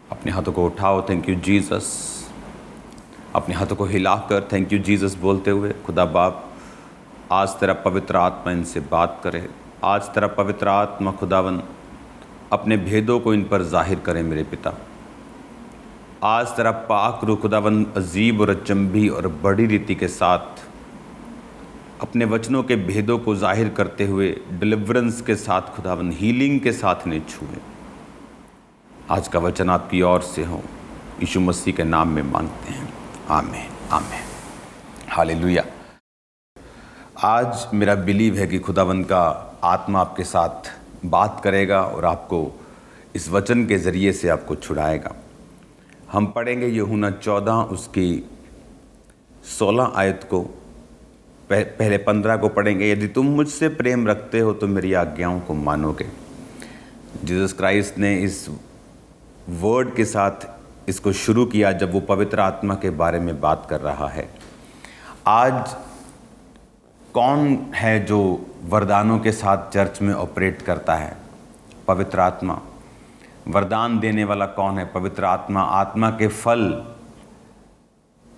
अपने हाथों को उठाओ, थैंक यू जीसस। अपने हाथों को हिलाकर थैंक यू जीसस बोलते हुए, खुदा बाप आज तेरा पवित्र आत्मा इनसे बात करे। आज तेरा पवित्र आत्मा खुदावन अपने भेदों को इन पर जाहिर करे मेरे पिता। आज तेरा पाक रूह खुदावन अजीब और अचंभी और बड़ी रीति के साथ अपने वचनों के भेदों को जाहिर करते हुए डिलीवरेंस के साथ खुदावन हीलिंग के साथ इन्हें छुए। आज का वचन आपकी ओर से हो, यीशु मसीह के नाम में मांगते हैं, आमीन आमीन हालेलुया। आज मेरा बिलीव है कि खुदावन का आत्मा आपके साथ बात करेगा और आपको इस वचन के ज़रिए से आपको छुड़ाएगा। हम पढ़ेंगे यूहन्ना 14 उसकी 16 आयत को, पहले 15 को पढ़ेंगे। यदि तुम मुझसे प्रेम रखते हो तो मेरी आज्ञाओं को मानोगे। जीसस क्राइस्ट ने इस वर्ड के साथ इसको शुरू किया जब वो पवित्र आत्मा के बारे में बात कर रहा है। आज कौन है जो वरदानों के साथ चर्च में ऑपरेट करता है? पवित्र आत्मा। वरदान देने वाला कौन है? पवित्र आत्मा। आत्मा के फल,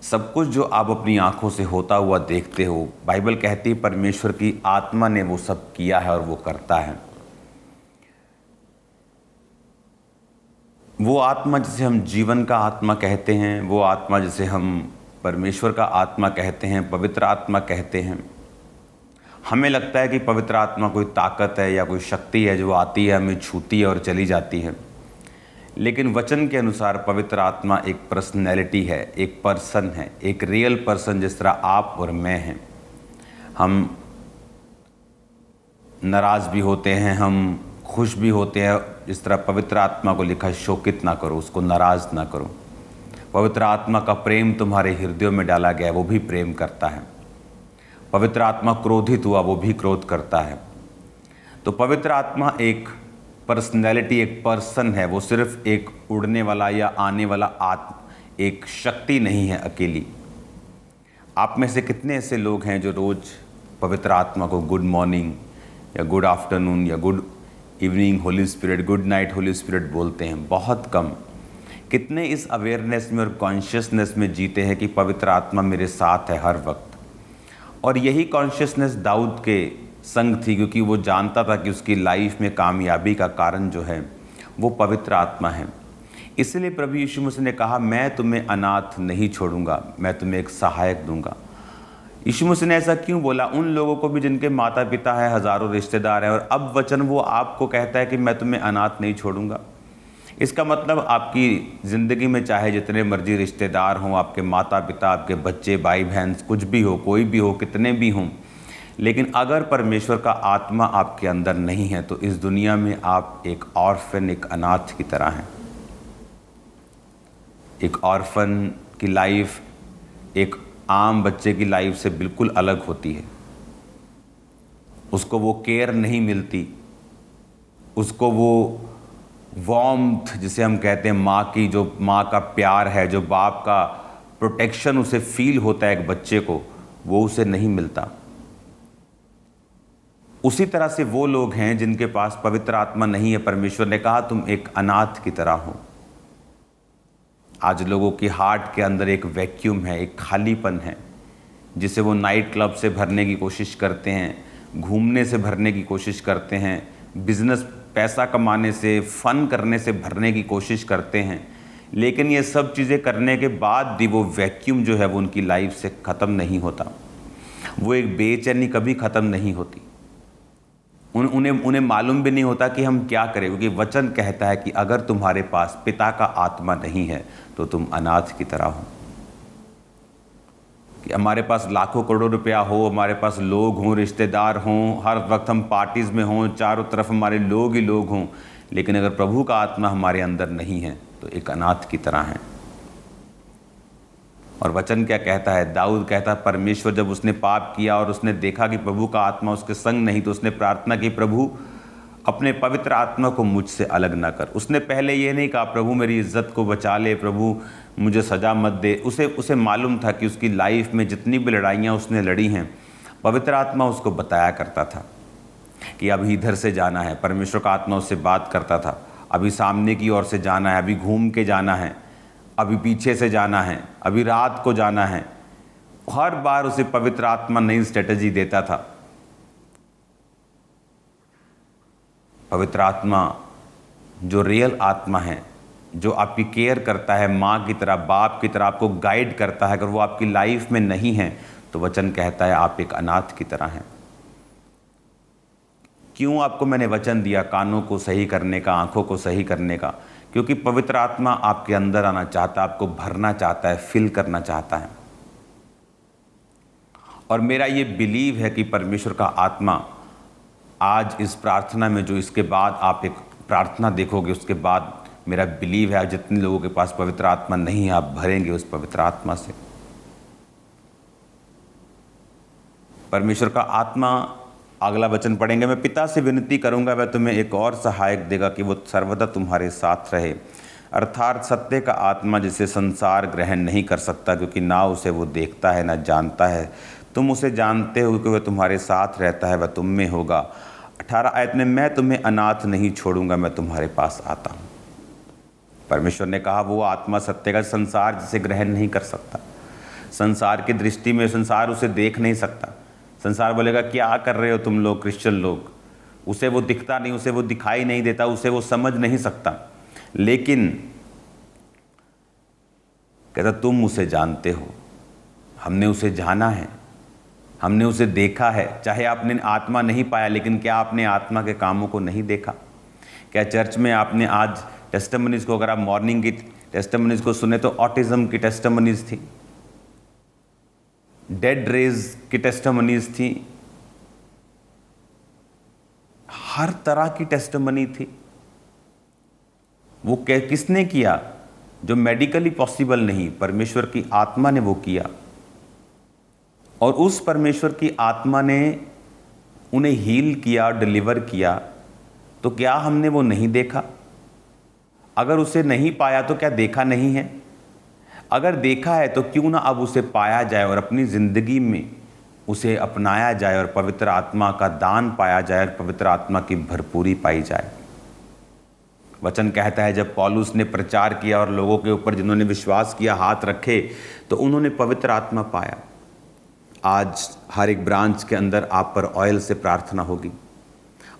सब कुछ जो आप अपनी आंखों से होता हुआ देखते हो, बाइबल कहती है परमेश्वर की आत्मा ने वो सब किया है और वो करता है। वो आत्मा जिसे हम जीवन का आत्मा कहते हैं, वो आत्मा जिसे हम परमेश्वर का आत्मा कहते हैं, पवित्र आत्मा कहते हैं। हमें लगता है कि पवित्र आत्मा कोई ताकत है या कोई शक्ति है जो आती है, हमें छूती है और चली जाती है, लेकिन वचन के अनुसार पवित्र आत्मा एक पर्सनैलिटी है, एक पर्सन है, एक रियल पर्सन, जिस तरह आप और मैं हैं। हम नाराज़ भी होते हैं, हम खुश भी होते हैं। जिस तरह पवित्र आत्मा को लिखा, शोकित ना करो, उसको नाराज़ ना करो। पवित्र आत्मा का प्रेम तुम्हारे हृदयों में डाला गया, वो भी प्रेम करता है। पवित्र आत्मा क्रोधित हुआ, वो भी क्रोध करता है। तो पवित्र आत्मा एक पर्सनैलिटी, एक पर्सन है। वो सिर्फ एक उड़ने वाला या आने वाला एक शक्ति नहीं है अकेली। आप में से कितने ऐसे लोग हैं जो रोज़ पवित्र आत्मा को गुड मॉर्निंग या गुड आफ्टरनून या good evening Holi spirit, good night Holi spirit बोलते हैं? बहुत कम। कितने इस अवेयरनेस में और कॉन्शियसनेस में जीते हैं कि पवित्र आत्मा मेरे साथ है हर वक्त? और यही कॉन्शियसनेस दाऊद के संग थी, क्योंकि वो जानता था कि उसकी लाइफ में कामयाबी का कारण जो है वो पवित्र आत्मा है। इसलिए प्रभु यीशु मसीह ने कहा, मैं तुम्हें अनाथ नहीं छोड़ूंगा, मैं तुम्हें एक सहायक दूंगा। यीशु मसीह ने ऐसा क्यों बोला? उन लोगों को भी जिनके माता पिता है, हज़ारों रिश्तेदार हैं, और अब वचन वो आपको कहता है कि मैं तुम्हें अनाथ नहीं छोड़ूंगा। इसका मतलब आपकी ज़िंदगी में चाहे जितने मर्जी रिश्तेदार हों, आपके माता पिता, आपके बच्चे, भाई बहन, कुछ भी हो, कोई भी हो, कितने भी हों, लेकिन अगर परमेश्वर का आत्मा आपके अंदर नहीं है तो इस दुनिया में आप एक ऑर्फन, एक अनाथ की तरह हैं। एक ऑर्फन की लाइफ एक आम बच्चे की लाइफ से बिल्कुल अलग होती है। उसको वो केयर नहीं मिलती, उसको वो वार्मथ जिसे हम कहते हैं, माँ की जो माँ का प्यार है, जो बाप का प्रोटेक्शन उसे फील होता है एक बच्चे को, वो उसे नहीं मिलता। उसी तरह से वो लोग हैं जिनके पास पवित्र आत्मा नहीं है। परमेश्वर ने कहा तुम एक अनाथ की तरह हो। आज लोगों की हार्ट के अंदर एक वैक्यूम है, एक खालीपन है, जिसे वो नाइट क्लब से भरने की कोशिश करते हैं, घूमने से भरने की कोशिश करते हैं, बिजनेस, पैसा कमाने से, फन करने से भरने की कोशिश करते हैं। लेकिन ये सब चीज़ें करने के बाद भी वो वैक्यूम जो है वो उनकी लाइफ से ख़त्म नहीं होता। वो एक बेचैनी कभी ख़त्म नहीं होती। उन्हें मालूम भी नहीं होता कि हम क्या करें, क्योंकि वचन कहता है कि अगर तुम्हारे पास पिता का आत्मा नहीं है तो तुम अनाथ की तरह हो। कि हमारे पास लाखों करोड़ों रुपया हो, हमारे पास लोग हों, रिश्तेदार हों, हर वक्त हम पार्टीज़ में हों, चारों तरफ हमारे लोग ही लोग हों, लेकिन अगर प्रभु का आत्मा हमारे अंदर नहीं है तो एक अनाथ की तरह है। और वचन क्या कहता है? दाऊद कहता है, परमेश्वर जब उसने पाप किया और उसने देखा कि प्रभु का आत्मा उसके संग नहीं, तो उसने प्रार्थना की, प्रभु अपने पवित्र आत्मा को मुझसे अलग ना कर। उसने पहले ये नहीं कहा प्रभु मेरी इज्जत को बचा ले, प्रभु मुझे सज़ा मत दे। उसे मालूम था कि उसकी लाइफ में जितनी भी लड़ाइयाँ उसने लड़ी हैं, पवित्र आत्मा उसको बताया करता था कि अब इधर से जाना है। परमेश्वर का आत्मा उससे बात करता था अभी सामने की ओर से जाना है, अभी घूम के जाना है, अभी पीछे से जाना है, अभी रात को जाना है। हर बार उसे पवित्र आत्मा नई स्ट्रेटजी देता था। पवित्र आत्मा जो रियल आत्मा है, जो आपकी केयर करता है, माँ की तरह, बाप की तरह आपको गाइड करता है, अगर वो आपकी लाइफ में नहीं है तो वचन कहता है आप एक अनाथ की तरह हैं। क्यों आपको मैंने वचन दिया कानों को सही करने का, आंखों को सही करने का? क्योंकि पवित्र आत्मा आपके अंदर आना चाहता है, आपको भरना चाहता है, फिल करना चाहता है। और मेरा ये बिलीव है कि परमेश्वर का आत्मा आज इस प्रार्थना में, जो इसके बाद आप एक प्रार्थना देखोगे, उसके बाद मेरा बिलीव है जितने लोगों के पास पवित्र आत्मा नहीं है, आप भरेंगे उस पवित्र आत्मा से। परमेश्वर का आत्मा, अगला वचन पढ़ेंगे, मैं पिता से विनती करूंगा, वह तुम्हें एक और सहायक देगा कि वो सर्वदा तुम्हारे साथ रहे, अर्थात सत्य का आत्मा, जिसे संसार ग्रहण नहीं कर सकता, क्योंकि ना उसे वो देखता है ना जानता है। तुम उसे जानते हो कि वह तुम्हारे साथ रहता है, वह तुम में होगा। 18 आयत में, मैं तुम्हें अनाथ नहीं छोड़ूंगा, मैं तुम्हारे पास आता हूँ। परमेश्वर ने कहा वो आत्मा सत्य का, संसार जिसे ग्रहण नहीं कर सकता। संसार की दृष्टि में संसार उसे देख नहीं सकता। संसार बोलेगा क्या कर रहे हो तुम लोग क्रिश्चियन लोग, उसे वो दिखता नहीं, उसे वो दिखाई नहीं देता, उसे वो समझ नहीं सकता। लेकिन कहता तुम उसे जानते हो, हमने उसे जाना है, हमने उसे देखा है। चाहे आपने आत्मा नहीं पाया, लेकिन क्या आपने आत्मा के कामों को नहीं देखा? क्या चर्च में आपने आज टेस्टिमनीज को, अगर आप मॉर्निंग की टेस्टिमनीज को सुने तो ऑटिज्म की टेस्टिमनीज थी, डेड रेज की टेस्टिमनीज थी, हर तरह की टेस्टिमनी थी। वो किसने किया? जो मेडिकली पॉसिबल नहीं, परमेश्वर की आत्मा ने वो किया। और उस परमेश्वर की आत्मा ने उन्हें हील किया, डिलीवर किया। तो क्या हमने वो नहीं देखा? अगर उसे नहीं पाया तो क्या देखा नहीं है? अगर देखा है तो क्यों ना अब उसे पाया जाए और अपनी ज़िंदगी में उसे अपनाया जाए और पवित्र आत्मा का दान पाया जाए और पवित्र आत्मा की भरपूरी पाई जाए। वचन कहता है जब पौलुस ने प्रचार किया और लोगों के ऊपर जिन्होंने विश्वास किया हाथ रखे तो उन्होंने पवित्र आत्मा पाया। आज हर एक ब्रांच के अंदर आप पर ऑयल से प्रार्थना होगी,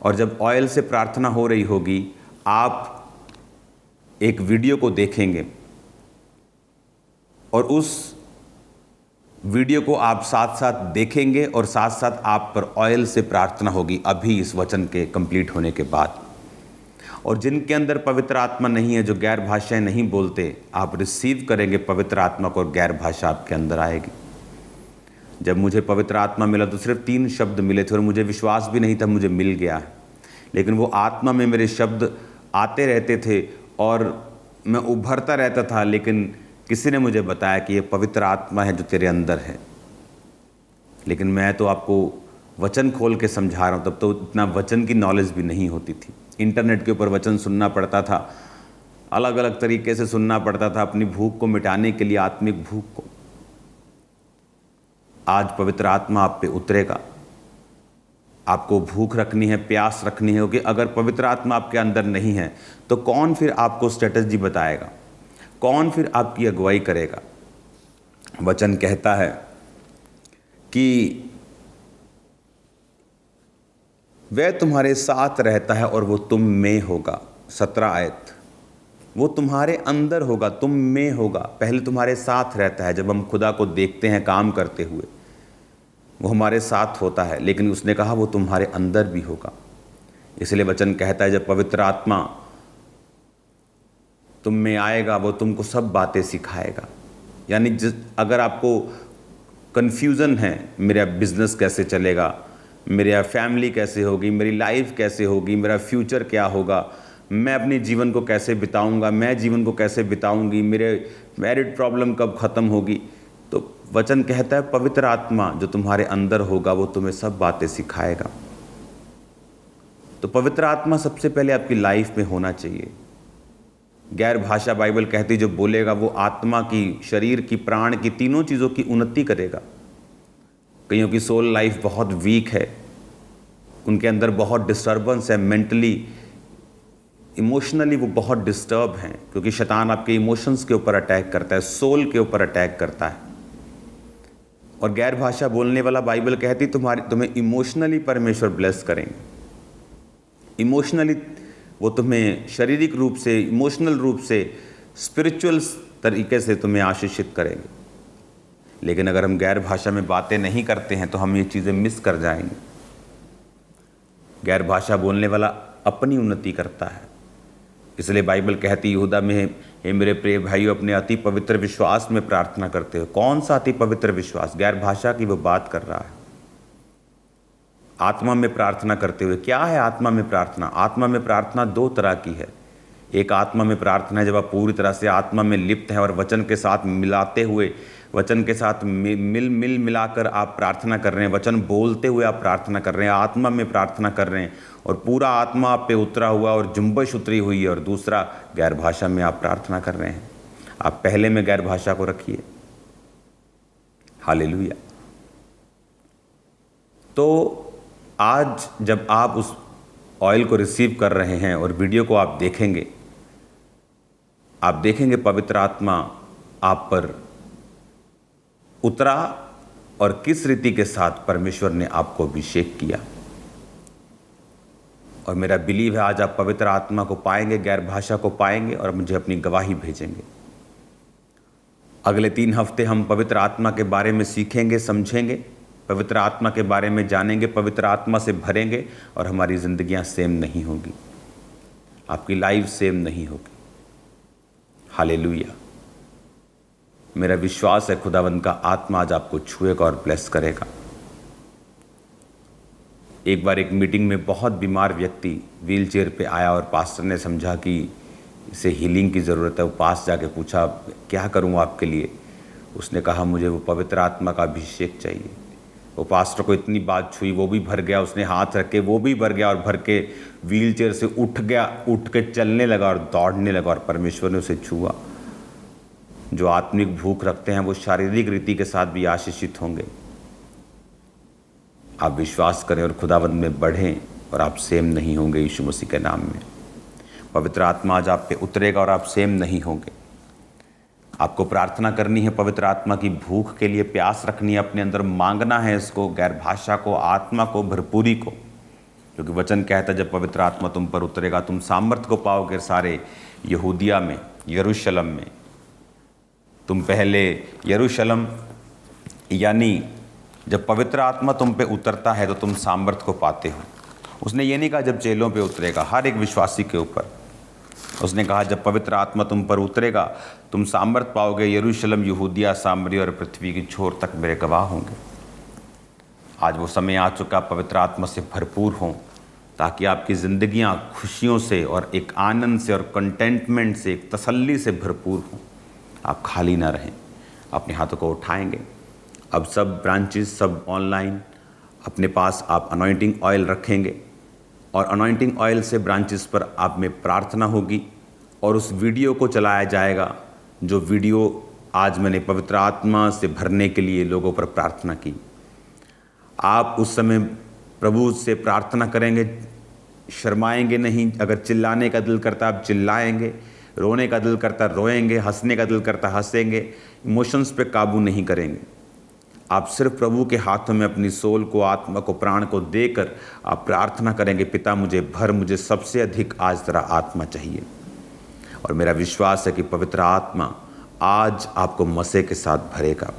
और जब ऑयल से प्रार्थना हो रही होगी आप एक वीडियो को देखेंगे और उस वीडियो को आप साथ साथ देखेंगे और साथ साथ आप पर ऑयल से प्रार्थना होगी अभी इस वचन के कंप्लीट होने के बाद। और जिनके अंदर पवित्र आत्मा नहीं है, जो गैर भाषाएं नहीं बोलते, आप रिसीव करेंगे पवित्र आत्मा को और गैर भाषा आपके अंदर आएगी। जब मुझे पवित्र आत्मा मिला तो सिर्फ 3 शब्द मिले थे और मुझे विश्वास भी नहीं था मुझे मिल गया है, लेकिन वो आत्मा में मेरे शब्द आते रहते थे और मैं उभरता रहता था। लेकिन किसी ने मुझे बताया कि ये पवित्र आत्मा है जो तेरे अंदर है। लेकिन मैं तो आपको वचन खोल के समझा रहा हूँ, तब तो इतना वचन की नॉलेज भी नहीं होती थी। इंटरनेट के ऊपर वचन सुनना पड़ता था, अलग अलग तरीके से सुनना पड़ता था अपनी भूख को मिटाने के लिए, आत्मिक भूख को। आज पवित्र आत्मा आप पे उतरेगा। आपको भूख रखनी है, प्यास रखनी है, क्योंकि अगर पवित्र आत्मा आपके अंदर नहीं है तो कौन फिर आपको स्ट्रेटजी बताएगा, कौन फिर आपकी अगुवाई करेगा? वचन कहता है कि वह तुम्हारे साथ रहता है और वो तुम में होगा। 17 आयत, वो तुम्हारे अंदर होगा, तुम में होगा। पहले तुम्हारे साथ रहता है। जब हम खुदा को देखते हैं काम करते हुए वो हमारे साथ होता है, लेकिन उसने कहा वो तुम्हारे अंदर भी होगा। इसलिए वचन कहता है जब पवित्र आत्मा तुम में आएगा वो तुमको सब बातें सिखाएगा। यानी अगर आपको कन्फ्यूज़न है, मेरा बिजनेस कैसे चलेगा, मेरा फैमिली कैसे होगी, मेरी लाइफ कैसे होगी, मेरा फ्यूचर क्या होगा, मैं अपने जीवन को कैसे बिताऊंगा, मैं जीवन को कैसे बिताऊंगी, मेरे मैरिड प्रॉब्लम कब ख़त्म होगी, तो वचन कहता है पवित्र आत्मा जो तुम्हारे अंदर होगा वो तुम्हें सब बातें सिखाएगा। तो पवित्र आत्मा सबसे पहले आपकी लाइफ में होना चाहिए। गैर भाषा बाइबल कहती जो बोलेगा वो आत्मा की, शरीर की, प्राण की, तीनों चीज़ों की उन्नति करेगा। कईयों की सोल लाइफ बहुत वीक है, उनके अंदर बहुत डिस्टर्बेंस है, मेंटली इमोशनली वो बहुत डिस्टर्ब हैं, क्योंकि शैतान आपके इमोशंस के ऊपर अटैक करता है, सोल के ऊपर अटैक करता है। और गैर भाषा बोलने वाला, बाइबल कहती तुम्हें इमोशनली परमेश्वर ब्लेस करेंगे। इमोशनली वो तुम्हें शारीरिक रूप से, इमोशनल रूप से, स्पिरिचुअल तरीके से तुम्हें आशीषित करेंगे। लेकिन अगर हम गैर भाषा में बातें नहीं करते हैं तो हम ये चीज़ें मिस कर जाएंगे। गैर भाषा बोलने वाला अपनी उन्नति करता है, इसलिए बाइबल कहती यहूदा में, हे मेरे प्रिय भाइयों, अपने अति पवित्र विश्वास में प्रार्थना करते हो। कौन सा अति पवित्र विश्वास? गैर भाषा की वो बात कर रहा है। आत्मा में प्रार्थना करते हुए। क्या है आत्मा में प्रार्थना? आत्मा में प्रार्थना दो तरह की है। एक आत्मा में प्रार्थना है जब आप पूरी तरह से आत्मा में लिप्त हैं और वचन के साथ मिलाते हुए, वचन के साथ मिलाकर आप प्रार्थना कर रहे हैं, वचन बोलते हुए आप प्रार्थना कर रहे हैं, आत्मा में प्रार्थना कर रहे हैं और पूरा आत्मा आप पे उतरा हुआ और जुम्बश उतरी हुई है। और दूसरा, गैर भाषा में आप प्रार्थना कर रहे हैं। आप पहले में गैर भाषा को रखिए। हालेलुया। तो आज जब आप उस ऑयल को रिसीव कर रहे हैं और वीडियो को आप देखेंगे पवित्र आत्मा आप पर उतरा और किस रीति के साथ परमेश्वर ने आपको अभिषेक किया। और मेरा बिलीव है आज आप पवित्र आत्मा को पाएंगे, गैर भाषा को पाएंगे और मुझे अपनी गवाही भेजेंगे। अगले 3 हफ्ते हम पवित्र आत्मा के बारे में सीखेंगे, समझेंगे, पवित्र आत्मा के बारे में जानेंगे, पवित्र आत्मा से भरेंगे और हमारी ज़िंदगियां सेम नहीं होगी, आपकी लाइफ सेम नहीं होगी। हालेलुया। मेरा विश्वास है खुदावंद का आत्मा आज आपको छुएगा और ब्लेस करेगा। एक बार एक मीटिंग में बहुत बीमार व्यक्ति व्हीलचेयर पे आया और पास्टर ने समझा कि इसे हीलिंग की ज़रूरत है। वो पास जाके पूछा, क्या करूं आपके लिए? उसने कहा, मुझे वो पवित्र आत्मा का अभिषेक चाहिए। वो पास्टर को इतनी बात छुई, वो भी भर गया। उसने हाथ रख के वो भी भर गया और भर के व्हीलचेयर से उठ गया, उठ के चलने लगा और दौड़ने लगा और परमेश्वर ने उसे छुआ। जो आत्मिक भूख रखते हैं वो शारीरिक रीति के साथ भी आशीषित होंगे। आप विश्वास करें और खुदावंद में बढ़ें और आप सेम नहीं होंगे यीशु मसीह के नाम में। पवित्र आत्मा आज आप पे उतरेगा और आप सेम नहीं होंगे। आपको प्रार्थना करनी है, पवित्र आत्मा की भूख के लिए प्यास रखनी है, अपने अंदर मांगना है इसको, गैर भाषा को, आत्मा को, भरपूरी को। क्योंकि वचन कहता है जब पवित्र आत्मा तुम पर उतरेगा तुम सामर्थ को पाओगे। सारे यहूदिया में, यरूशलेम में, तुम पहले यरूशलेम, यानी जब पवित्र आत्मा तुम पे उतरता है तो तुम सामर्थ को पाते हो। उसने ये नहीं कहा जब चेलों पे उतरेगा, हर एक विश्वासी के ऊपर। उसने कहा जब पवित्र आत्मा तुम पर उतरेगा तुम सामर्थ पाओगे, यरूशलेम, यहूदिया, सामरिया और पृथ्वी की छोर तक मेरे गवाह होंगे। आज वो समय आ चुका पवित्र आत्मा से भरपूर हों, ताकि आपकी ज़िंदगियां खुशियों से और एक आनंद से और कंटेंटमेंट से, एक तसल्ली से भरपूर हों। आप खाली ना रहें। अपने हाथों को उठाएंगे। अब सब ब्रांचेस, सब ऑनलाइन, अपने पास आप अनॉइंटिंग ऑयल रखेंगे और अनॉइंटिंग ऑयल से ब्रांचेस पर आप में प्रार्थना होगी और उस वीडियो को चलाया जाएगा जो वीडियो आज मैंने पवित्र आत्मा से भरने के लिए लोगों पर प्रार्थना की। आप उस समय प्रभु से प्रार्थना करेंगे, शर्माएंगे नहीं। अगर चिल्लाने का दिल करता आप चिल्लाएंगे, रोने का दिल करता रोएंगे, हंसने का दिल करता हंसेंगे। इमोशंस पे काबू नहीं करेंगे। आप सिर्फ प्रभु के हाथों में अपनी सोल को, आत्मा को, प्राण को देकर आप प्रार्थना करेंगे, पिता मुझे भर, मुझे सबसे अधिक आज तेरा आत्मा चाहिए। और मेरा विश्वास है कि पवित्र आत्मा आज आपको मसीह के साथ भरेगा।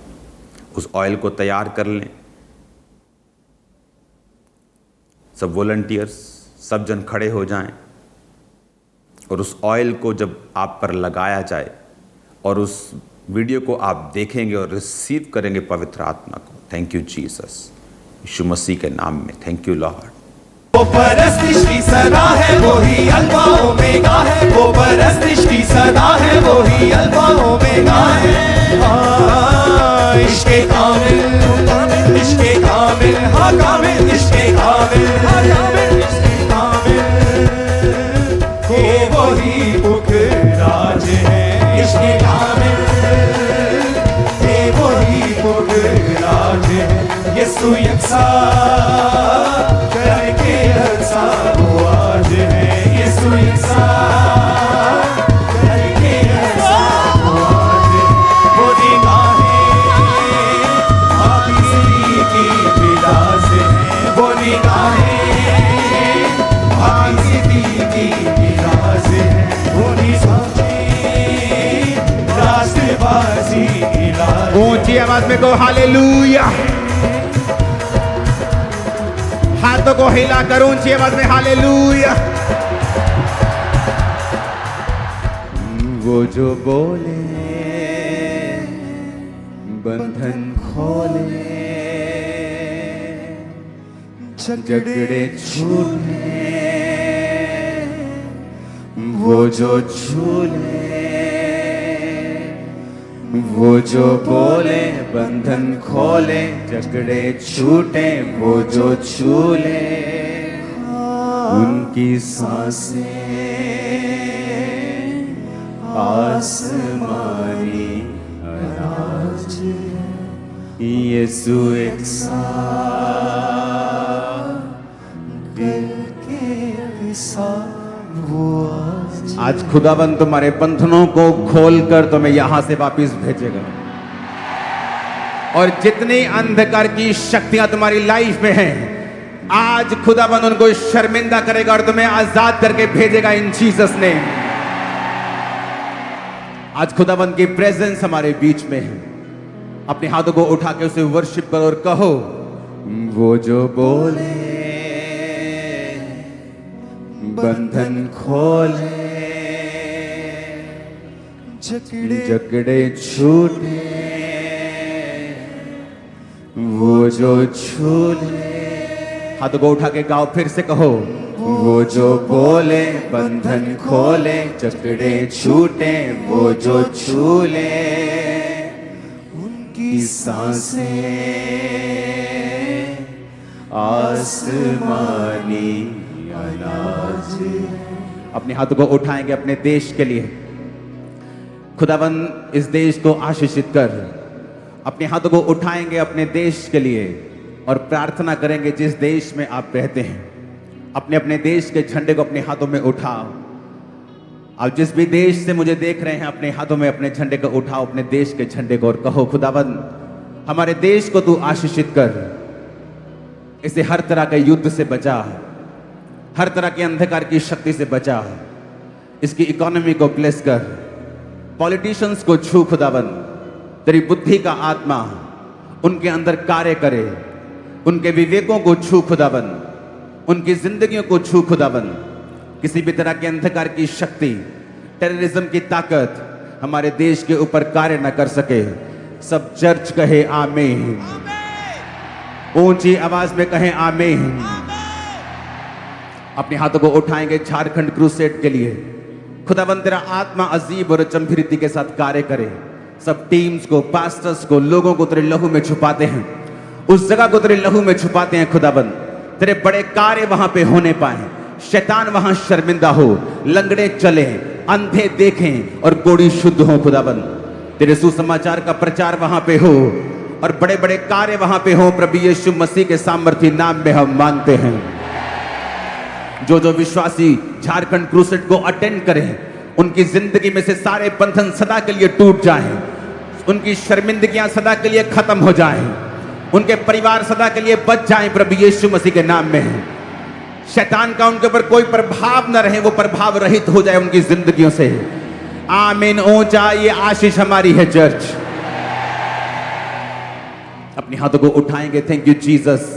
उस ऑयल को तैयार कर लें। सब वॉलंटियर्स, सब जन खड़े हो जाएं और उस ऑयल को जब आप पर लगाया जाए और उस वीडियो को आप देखेंगे और रिसीव करेंगे पवित्र आत्मा को। थैंक यू जीसस, यीशु मसीह के नाम में। Thank you Lord. वो परस्तिश की सदा है, वो ही अल्फा ओमेगा है। वो परस्तिश की सदा है, वो ही अल्फा ओमेगा है। इश्के कामिल, इश्के कामिल, हाँ कामिल, इश्के कामिल, हाँ कामिल, इश्के कामिल। वो ही पुखराज है, इश्के कामिल, वो ही पुखराज है। यीशु यकसा करके हंसा वो आज है, यीशु यकसा आवाज में कहो हालेलुया। हाथों को हिला कर ऊंची आवाज में हालेलुया। वो जो बोले बंधन खोले, झगड़े छूटे, वो जो झूले, वो जो बोले बंधन खोले, झगड़े छूटे, वो जो छूले, उनकी सांसें आसमानी अनाज, यीशु एक दिल के साथ वो आज खुदाबंद तुम्हारे बंधनों को खोलकर तुम्हें यहां से वापस भेजेगा। और जितनी अंधकार की शक्तियां तुम्हारी लाइफ में हैं, आज खुदाबंद उनको शर्मिंदा करेगा और तुम्हें आजाद करके भेजेगा इन जीसस ने। आज खुदाबंद की प्रेजेंस हमारे बीच में है। अपने हाथों को उठा के उसे वर्शिप करो और कहो, वो जो बोले बंधन खोले, झगड़े छूटे, वो जो छूले। हाथों को उठा के गाओ, फिर से कहो, वो जो बोले बंधन खोले, झगड़े छूटे, वो जो छूले, उनकी सांसें आसमानी अनाज। अपने हाथों को उठाएंगे अपने देश के लिए। खुदाबंद इस देश को आशीषित कर। अपने हाथों को उठाएंगे अपने देश के लिए और प्रार्थना करेंगे जिस देश में आप रहते हैं। अपने अपने देश के झंडे को अपने हाथों में उठाओ। आप जिस भी देश से मुझे देख रहे हैं, अपने हाथों में अपने झंडे को उठाओ, अपने देश के झंडे को, और कहो, खुदाबंद हमारे देश को तू आशीषित कर। इसे हर तरह के युद्ध से बचा, हर तरह की अंधकार की शक्ति से बचा। इसकी इकोनॉमी को ब्लेस कर। पॉलिटिशियंस को छू खुदाबंद। तेरी बुद्धि का आत्मा उनके अंदर कार्य करे। उनके विवेकों को छू खुदाबंद। उनकी जिंदगियों को छू खुदाबंद। किसी भी तरह के अंधकार की शक्ति, टेररिज्म की ताकत हमारे देश के ऊपर कार्य न कर सके। सब चर्च कहे आमीन। ऊंची आवाज में कहें आमीन। अपने हाथों को उठाएंगे झारखंड क्रूसेड के लिए। खुदाबंद तेरा आत्मा अजीब और अचंभिरीति के साथ कार्य करे। सब टीम्स को, पास्टर्स को, लोगों को तेरे लहू में छुपाते हैं। उस जगह को तेरे लहू में छुपाते हैं खुदाबंद। तेरे बड़े कार्य वहां पे होने पाए। शैतान वहां शर्मिंदा हो, लंगड़े चले, अंधे देखें और कोढ़ी शुद्ध हो खुदाबंद। तेरे सुसमाचार का प्रचार वहां पे हो और बड़े बड़े कार्य वहां पे हो। प्रभु यीशु मसीह के सामर्थी नाम में हम मांगते हैं। जो जो विश्वासी झारखंड क्रूसेड को अटेंड करें, उनकी जिंदगी में से सारे बंधन सदा के लिए टूट जाएं। उनकी शर्मिंदगियां सदा के लिए खत्म हो जाएं। उनके परिवार सदा के लिए बच जाएं प्रभु यीशु मसीह के नाम में। शैतान का उनके ऊपर कोई प्रभाव न रहे, वो प्रभाव रहित हो जाए उनकी जिंदगियों से। आमीन। ऊंचा ये आशीष हमारी है चर्च। अपने हाथों को उठाएंगे। Thank you Jesus.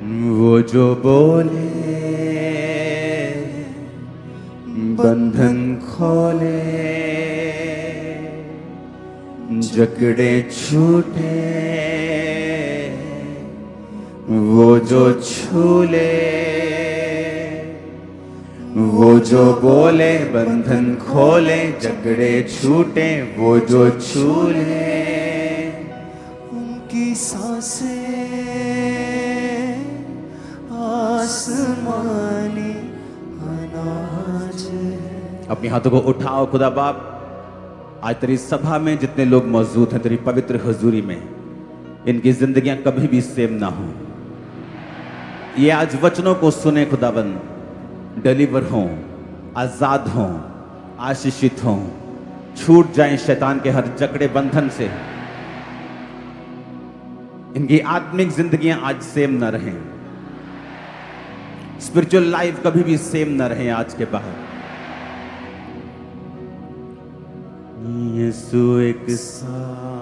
वो जो बोले बंधन खोले, जकड़े छूटे, वो जो छूले, वो जो बोले बंधन खोले, जकड़े छूटे, वो जो छूले, उनकी सांसें आसमानी अनाज। अपने हाथों को उठाओ। खुदा बाप, आज तेरी सभा में जितने लोग मौजूद हैं, तेरी पवित्र हुजूरी में, इनकी जिंदगियां कभी भी सेम ना हो। ये आज वचनों को सुने खुदाबंद, डिलीवर हों, आजाद हों, आशीषित हों, छूट जाएं शैतान के हर जकड़े बंधन से। इनकी आत्मिक जिंदगियां आज सेम ना रहें। स्पिरिचुअल लाइफ कभी भी सेम ना रहे आज के बाद। यीशु एक साथ